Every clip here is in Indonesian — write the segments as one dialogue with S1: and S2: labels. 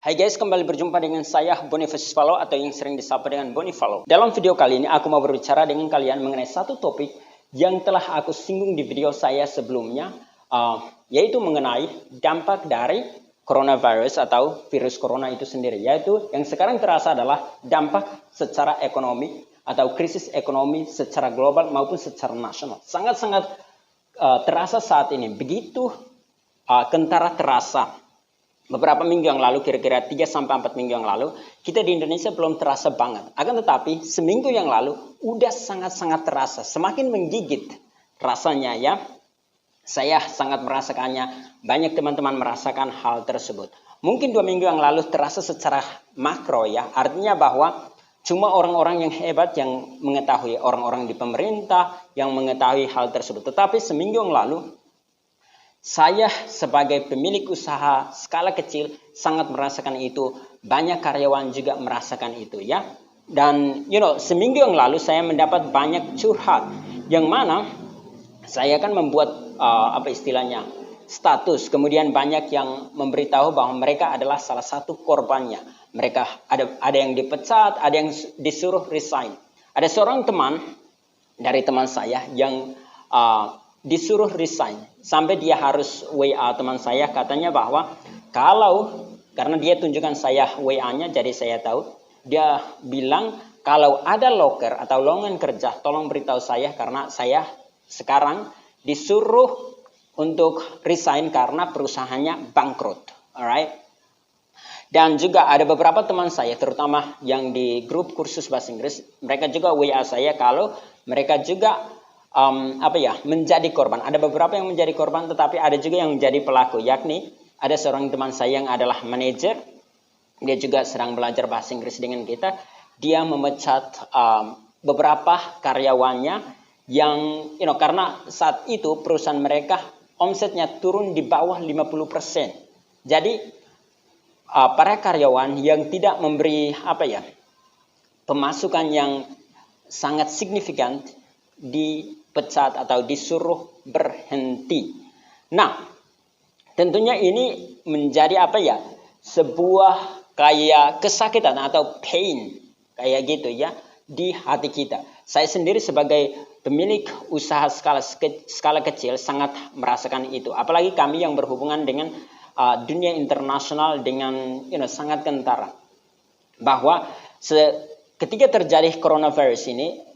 S1: Hai guys, kembali berjumpa dengan saya Boniface Falo atau yang sering disapa dengan Boni Falo. Dalam video kali ini aku mau berbicara dengan kalian mengenai satu topik yang telah aku singgung di video saya sebelumnya, yaitu mengenai dampak dari coronavirus atau virus corona itu sendiri, yaitu yang sekarang terasa adalah dampak secara ekonomi atau krisis ekonomi secara global maupun secara nasional. Sangat-sangat terasa saat ini, begitu kentara terasa. Beberapa minggu yang lalu, kira-kira 3-4 minggu yang lalu, kita di Indonesia belum terasa banget. Akan tetapi, seminggu yang lalu, udah sangat-sangat terasa. Semakin menggigit rasanya ya. Saya sangat merasakannya. Banyak teman-teman merasakan hal tersebut. Mungkin 2 minggu yang lalu terasa secara makro ya. Artinya bahwa cuma orang-orang yang hebat yang mengetahui. Orang-orang di pemerintah yang mengetahui hal tersebut. Tetapi seminggu yang lalu, saya sebagai pemilik usaha skala kecil sangat merasakan itu. Banyak karyawan juga merasakan itu ya. Dan seminggu yang lalu saya mendapat banyak curhat. Yang mana saya kan membuat status. Kemudian banyak yang memberitahu bahwa mereka adalah salah satu korbannya. Mereka ada yang dipecat, ada yang disuruh resign. Ada seorang teman dari teman saya yang disuruh resign. Sampai dia harus WA teman saya, katanya bahwa karena dia tunjukkan saya WA-nya, jadi saya tahu. Dia bilang kalau ada loker atau lowongan kerja, tolong beritahu saya karena saya sekarang disuruh untuk resign karena perusahaannya bangkrut. Alright. Dan juga ada beberapa teman saya, terutama yang di grup kursus bahasa Inggris, mereka juga WA saya kalau mereka juga menjadi korban. Ada beberapa yang menjadi korban, tetapi ada juga yang menjadi pelaku, yakni ada seorang teman saya yang adalah manajer. Dia juga sedang belajar bahasa Inggris dengan kita. Dia memecat beberapa karyawannya yang karena saat itu perusahaan mereka omsetnya turun di bawah 50%. Jadi para karyawan yang tidak memberi pemasukan yang sangat signifikan dipecat atau disuruh berhenti. Nah, tentunya ini menjadi sebuah kayak kesakitan atau pain kayak gitu ya di hati kita. Saya sendiri sebagai pemilik usaha skala kecil sangat merasakan itu. Apalagi kami yang berhubungan dengan dunia internasional dengan sangat kentara. Bahwa ketika terjadi coronavirus ini,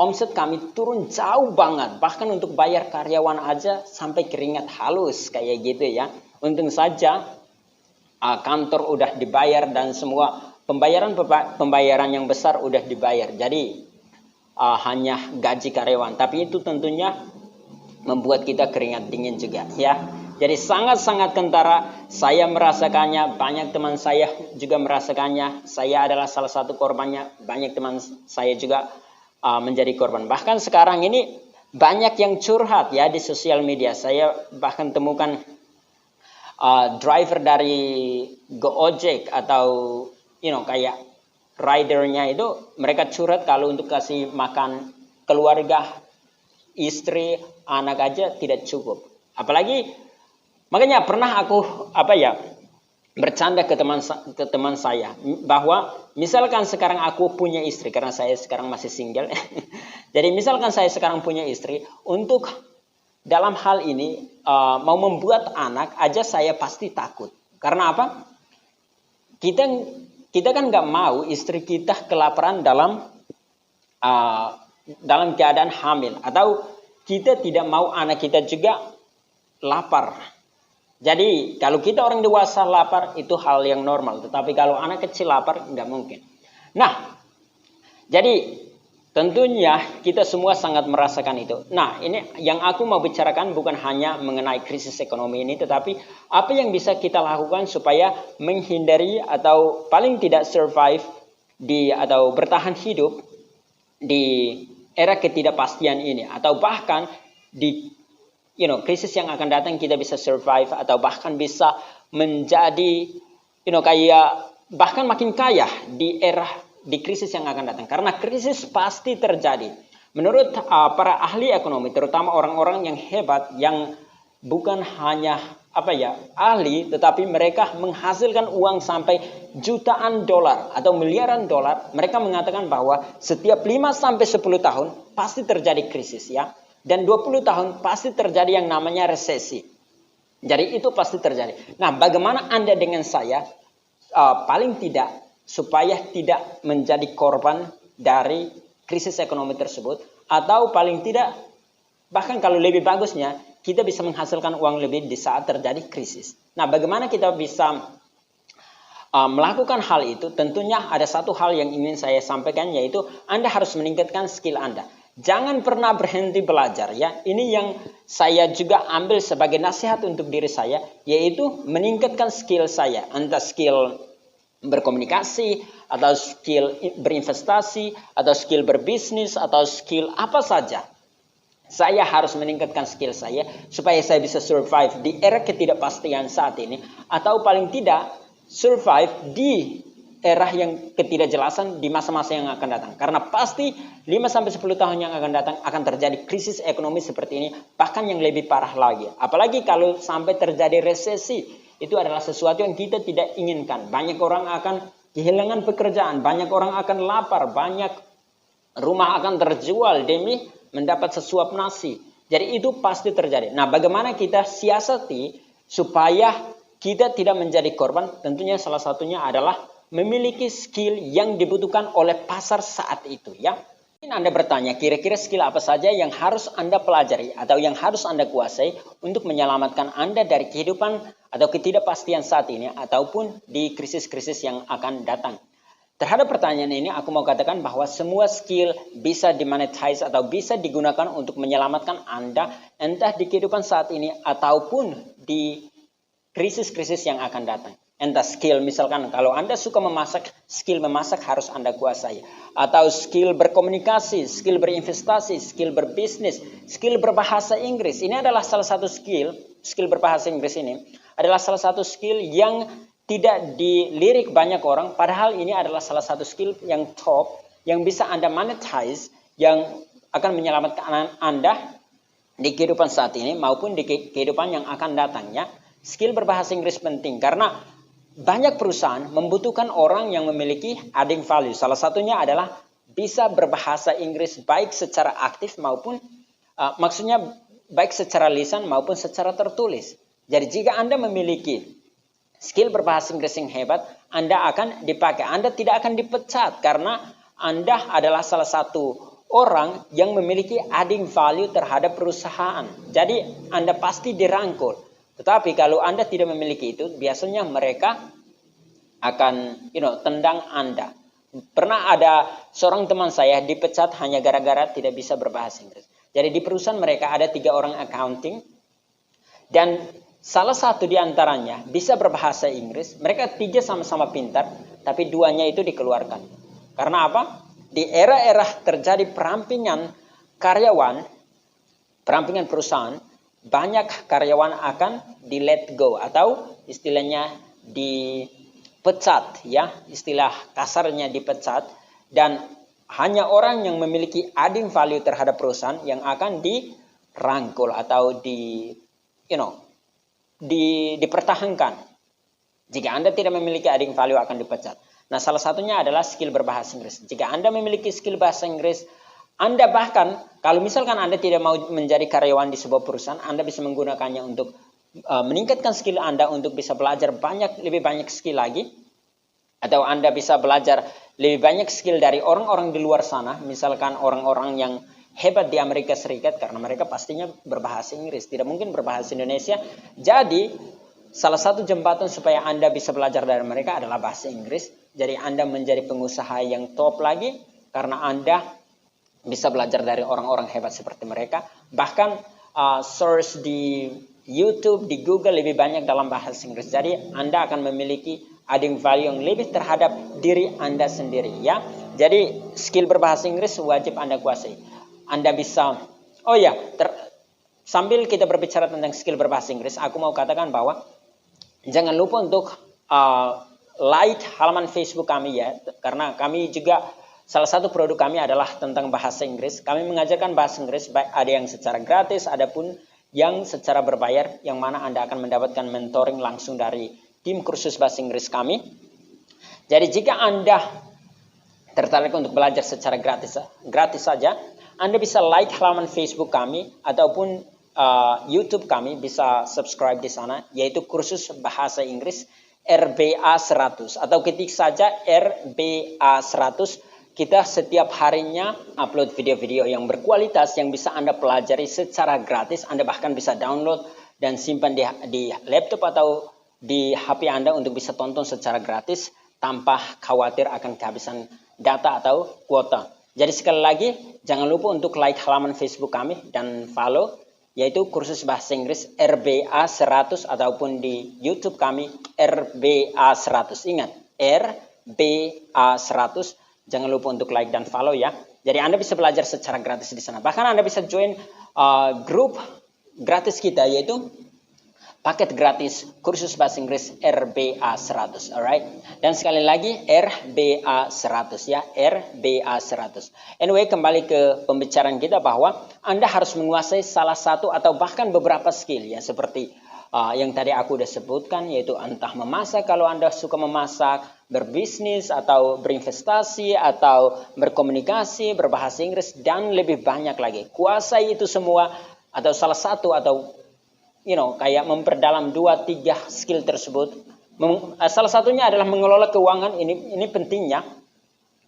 S1: omset kami turun jauh banget. Bahkan untuk bayar karyawan aja sampai keringat halus kayak gitu ya. Untung saja kantor udah dibayar dan semua pembayaran yang besar udah dibayar. Jadi hanya gaji karyawan. Tapi itu tentunya membuat kita keringat dingin juga ya. Jadi sangat-sangat kentara. Saya merasakannya. Banyak teman saya juga merasakannya. Saya adalah salah satu korbannya. Banyak teman saya juga menjadi korban. Bahkan sekarang ini banyak yang curhat ya di sosial media. Saya bahkan temukan driver dari Gojek atau kayak ridernya itu, mereka curhat kalau untuk kasih makan keluarga, istri, anak aja tidak cukup. Apalagi makanya pernah aku bercanda ke teman saya bahwa misalkan sekarang aku punya istri, karena saya sekarang masih single. Jadi misalkan saya sekarang punya istri, untuk dalam hal ini mau membuat anak aja saya pasti takut. Karena apa? Kita kan nggak mau istri kita kelaparan dalam keadaan hamil, atau kita tidak mau anak kita juga lapar. Jadi kalau kita orang dewasa lapar itu hal yang normal. Tetapi kalau anak kecil lapar nggak mungkin. Nah, jadi tentunya kita semua sangat merasakan itu. Nah, ini yang aku mau bicarakan bukan hanya mengenai krisis ekonomi ini. Tetapi apa yang bisa kita lakukan supaya menghindari atau paling tidak survive atau bertahan hidup di era ketidakpastian ini. Atau bahkan di krisis yang akan datang kita bisa survive atau bahkan bisa menjadi bahkan makin kaya di krisis yang akan datang. Karena krisis pasti terjadi. Menurut para ahli ekonomi, terutama orang-orang yang hebat yang bukan hanya ahli, tetapi mereka menghasilkan uang sampai jutaan dolar atau miliaran dolar. Mereka mengatakan bahwa setiap 5 sampai 10 tahun pasti terjadi krisis ya. Dan 20 tahun pasti terjadi yang namanya resesi. Jadi itu pasti terjadi. Nah, bagaimana Anda dengan saya paling tidak supaya tidak menjadi korban dari krisis ekonomi tersebut, atau paling tidak bahkan kalau lebih bagusnya kita bisa menghasilkan uang lebih di saat terjadi krisis. Nah, bagaimana kita bisa melakukan hal itu? Tentunya ada satu hal yang ingin saya sampaikan, yaitu Anda harus meningkatkan skill Anda. Jangan pernah berhenti belajar ya. Ini yang saya juga ambil sebagai nasihat untuk diri saya, yaitu meningkatkan skill saya. Entah skill berkomunikasi, atau skill berinvestasi, atau skill berbisnis, atau skill apa saja. Saya harus meningkatkan skill saya supaya saya bisa survive di era ketidakpastian saat ini, atau paling tidak survive di era yang ketidakjelasan di masa-masa yang akan datang. Karena pasti 5-10 tahun yang akan datang akan terjadi krisis ekonomi seperti ini, bahkan yang lebih parah lagi. Apalagi kalau sampai terjadi resesi. Itu adalah sesuatu yang kita tidak inginkan. Banyak orang akan kehilangan pekerjaan, banyak orang akan lapar, banyak rumah akan terjual demi mendapat sesuap nasi. Jadi itu pasti terjadi. Nah, bagaimana kita siasati supaya kita tidak menjadi korban? Tentunya salah satunya adalah memiliki skill yang dibutuhkan oleh pasar saat itu ya. Mungkin Anda bertanya, kira-kira skill apa saja yang harus Anda pelajari atau yang harus Anda kuasai untuk menyelamatkan Anda dari kehidupan atau ketidakpastian saat ini ataupun di krisis-krisis yang akan datang. Terhadap pertanyaan ini, aku mau katakan bahwa semua skill bisa dimonetize atau bisa digunakan untuk menyelamatkan Anda entah di kehidupan saat ini ataupun di krisis-krisis yang akan datang. Entah skill, misalkan kalau Anda suka memasak, skill memasak harus Anda kuasai. Atau skill berkomunikasi, skill berinvestasi, skill berbisnis, skill berbahasa Inggris. Ini adalah salah satu skill berbahasa Inggris ini adalah salah satu skill yang tidak dilirik banyak orang. Padahal ini adalah salah satu skill yang top, yang bisa Anda monetize, yang akan menyelamatkan Anda di kehidupan saat ini maupun di kehidupan yang akan datangnya. Skill berbahasa Inggris penting karena banyak perusahaan membutuhkan orang yang memiliki adding value. Salah satunya adalah bisa berbahasa Inggris baik secara aktif maupun maksudnya baik secara lisan maupun secara tertulis. Jadi jika Anda memiliki skill berbahasa Inggris yang hebat, Anda akan dipakai. Anda tidak akan dipecat karena Anda adalah salah satu orang yang memiliki adding value terhadap perusahaan. Jadi Anda pasti dirangkul. Tetapi kalau Anda tidak memiliki itu, biasanya mereka akan tendang Anda. Pernah ada seorang teman saya dipecat hanya gara-gara tidak bisa berbahasa Inggris. Jadi di perusahaan mereka ada 3 orang accounting. Dan salah satu di antaranya bisa berbahasa Inggris. Mereka 3 sama-sama pintar, tapi 2-nya itu dikeluarkan. Karena apa? Di era-era terjadi perampingan karyawan, perampingan perusahaan, banyak karyawan akan di let go atau istilahnya dipecat ya, istilah kasarnya dipecat, dan hanya orang yang memiliki adding value terhadap perusahaan yang akan dirangkul atau dipertahankan. Jika Anda tidak memiliki adding value akan dipecat. Nah, salah satunya adalah skill berbahasa Inggris. Jika Anda memiliki skill bahasa Inggris, Anda bahkan, kalau misalkan Anda tidak mau menjadi karyawan di sebuah perusahaan, Anda bisa menggunakannya untuk meningkatkan skill Anda untuk bisa belajar lebih banyak skill lagi. Atau Anda bisa belajar lebih banyak skill dari orang-orang di luar sana. Misalkan orang-orang yang hebat di Amerika Serikat, karena mereka pastinya berbahasa Inggris. Tidak mungkin berbahasa Indonesia. Jadi, salah satu jembatan supaya Anda bisa belajar dari mereka adalah bahasa Inggris. Jadi Anda menjadi pengusaha yang top lagi, karena Anda bisa belajar dari orang-orang hebat seperti mereka. Bahkan search di YouTube, di Google lebih banyak dalam bahasa Inggris. Jadi Anda akan memiliki adding value yang lebih terhadap diri Anda sendiri ya. Jadi skill berbahasa Inggris wajib Anda kuasai. Anda bisa, sambil kita berbicara tentang skill berbahasa Inggris, aku mau katakan bahwa jangan lupa untuk like halaman Facebook kami ya. Karena kami juga salah satu produk kami adalah tentang bahasa Inggris. Kami mengajarkan bahasa Inggris, baik ada yang secara gratis, adapun yang secara berbayar, yang mana Anda akan mendapatkan mentoring langsung dari tim kursus bahasa Inggris kami. Jadi jika Anda tertarik untuk belajar secara gratis saja, Anda bisa like halaman Facebook kami ataupun YouTube kami, bisa subscribe di sana, yaitu kursus bahasa Inggris RBA 100, atau ketik saja RBA 100. Kita setiap harinya upload video-video yang berkualitas yang bisa Anda pelajari secara gratis. Anda bahkan bisa download dan simpan di laptop atau di HP Anda untuk bisa tonton secara gratis tanpa khawatir akan kehabisan data atau kuota. Jadi sekali lagi, jangan lupa untuk like halaman Facebook kami dan follow, yaitu kursus bahasa Inggris RBA 100, ataupun di YouTube kami RBA 100. Ingat, RBA 100. Jangan lupa untuk like dan follow ya. Jadi Anda bisa belajar secara gratis di sana. Bahkan Anda bisa join grup gratis kita, yaitu paket gratis kursus bahasa Inggris RBA 100. Alright. Dan sekali lagi RBA 100 ya. RBA 100. Anyway, kembali ke pembicaraan kita bahwa Anda harus menguasai salah satu atau bahkan beberapa skill ya. Seperti yang tadi aku udah sebutkan, yaitu entah memasak kalau Anda suka memasak, berbisnis atau berinvestasi atau berkomunikasi, berbahasa Inggris, dan lebih banyak lagi. Kuasai itu semua atau salah satu, atau kayak memperdalam 2-3 skill tersebut. Salah satunya adalah mengelola keuangan. Ini pentingnya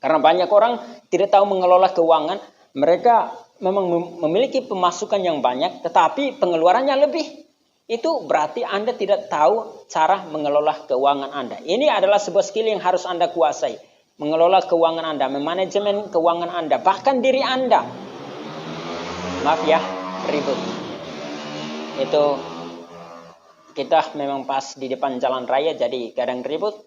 S1: karena banyak orang tidak tahu mengelola keuangan. Mereka memang memiliki pemasukan yang banyak tetapi pengeluarannya lebih. Itu berarti Anda tidak tahu cara mengelola keuangan Anda. Ini adalah sebuah skill yang harus Anda kuasai. Mengelola keuangan Anda, memanajemen keuangan Anda, bahkan diri Anda. Maaf ya, ribut. Itu kita memang pas di depan jalan raya, jadi kadang ribut.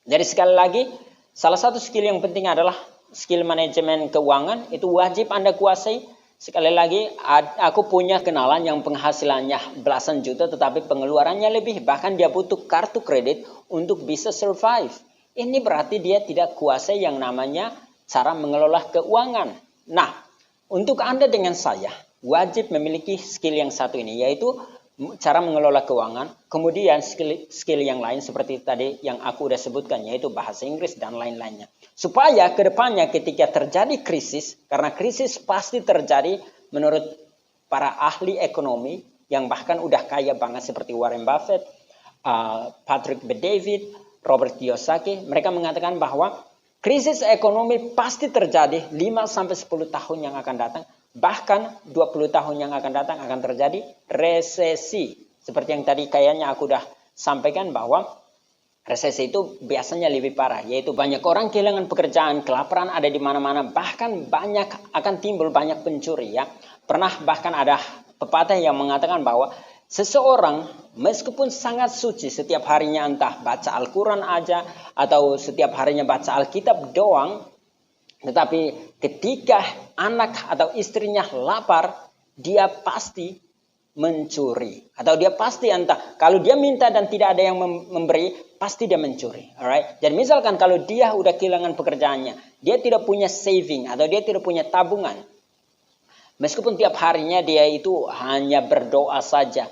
S1: Jadi sekali lagi, salah satu skill yang penting adalah skill manajemen keuangan. Itu wajib Anda kuasai. Sekali lagi, aku punya kenalan yang penghasilannya belasan juta tetapi pengeluarannya lebih. Bahkan dia butuh kartu kredit untuk bisa survive. Ini berarti dia tidak kuasai yang namanya cara mengelola keuangan. Nah, untuk Anda dengan saya, wajib memiliki skill yang satu ini, yaitu cara mengelola keuangan. Kemudian skill yang lain seperti tadi yang aku udah sebutkan, yaitu bahasa Inggris dan lain-lainnya. Supaya kedepannya ketika terjadi krisis, karena krisis pasti terjadi menurut para ahli ekonomi yang bahkan udah kaya banget seperti Warren Buffett, Patrick Bet-David, Robert Kiyosaki, mereka mengatakan bahwa krisis ekonomi pasti terjadi 5-10 tahun yang akan datang. Bahkan 20 tahun yang akan datang akan terjadi resesi. Seperti yang tadi kayaknya aku udah sampaikan bahwa resesi itu biasanya lebih parah, yaitu banyak orang kehilangan pekerjaan, kelaparan ada di mana-mana, bahkan akan timbul banyak pencuri ya. Pernah bahkan ada pepatah yang mengatakan bahwa seseorang meskipun sangat suci setiap harinya, entah baca Al-Quran aja atau setiap harinya baca Alkitab doang, tetapi ketika anak atau istrinya lapar, dia pasti mencuri. Atau dia pasti kalau dia minta dan tidak ada yang memberi, pasti dia mencuri. Alright? Jadi misalkan kalau dia udah kehilangan pekerjaannya, dia tidak punya saving atau dia tidak punya tabungan. Meskipun tiap harinya dia itu hanya berdoa saja.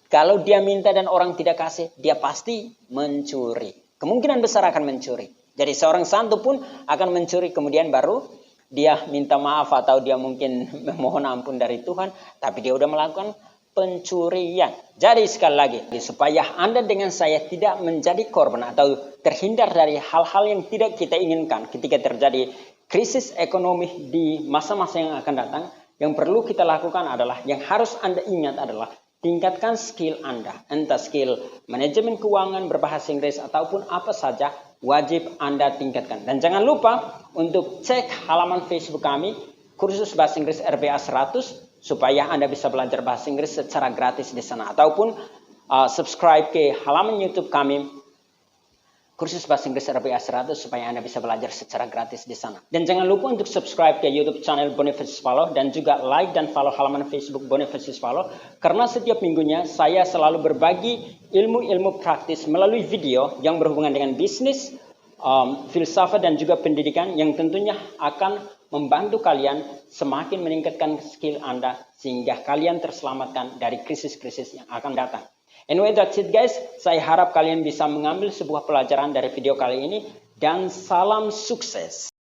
S1: Kalau dia minta dan orang tidak kasih, dia pasti mencuri. Kemungkinan besar akan mencuri. Jadi seorang santu pun akan mencuri, kemudian baru dia minta maaf atau dia mungkin memohon ampun dari Tuhan, tapi dia udah melakukan pencurian. Jadi sekali lagi, supaya Anda dengan saya tidak menjadi korban atau terhindar dari hal-hal yang tidak kita inginkan ketika terjadi krisis ekonomi di masa-masa yang akan datang, yang perlu kita lakukan adalah, yang harus Anda ingat adalah tingkatkan skill Anda. Entah skill manajemen keuangan, berbahasa Inggris, ataupun apa saja, wajib Anda tingkatkan. Dan jangan lupa untuk cek halaman Facebook kami, kursus bahasa Inggris RBA 100, supaya Anda bisa belajar bahasa Inggris secara gratis di sana. Ataupun subscribe ke halaman YouTube kami, kursus bahasa Inggris RBA 100, supaya Anda bisa belajar secara gratis di sana. Dan jangan lupa untuk subscribe ke YouTube channel Bonifacius Paloh, dan juga like dan follow halaman Facebook Bonifacius Paloh. Karena setiap minggunya saya selalu berbagi ilmu-ilmu praktis melalui video yang berhubungan dengan bisnis, filsafat dan juga pendidikan, yang tentunya akan membantu kalian semakin meningkatkan skill Anda sehingga kalian terselamatkan dari krisis-krisis yang akan datang. Anyway, that's it guys. Saya harap kalian bisa mengambil sebuah pelajaran dari video kali ini dan salam sukses.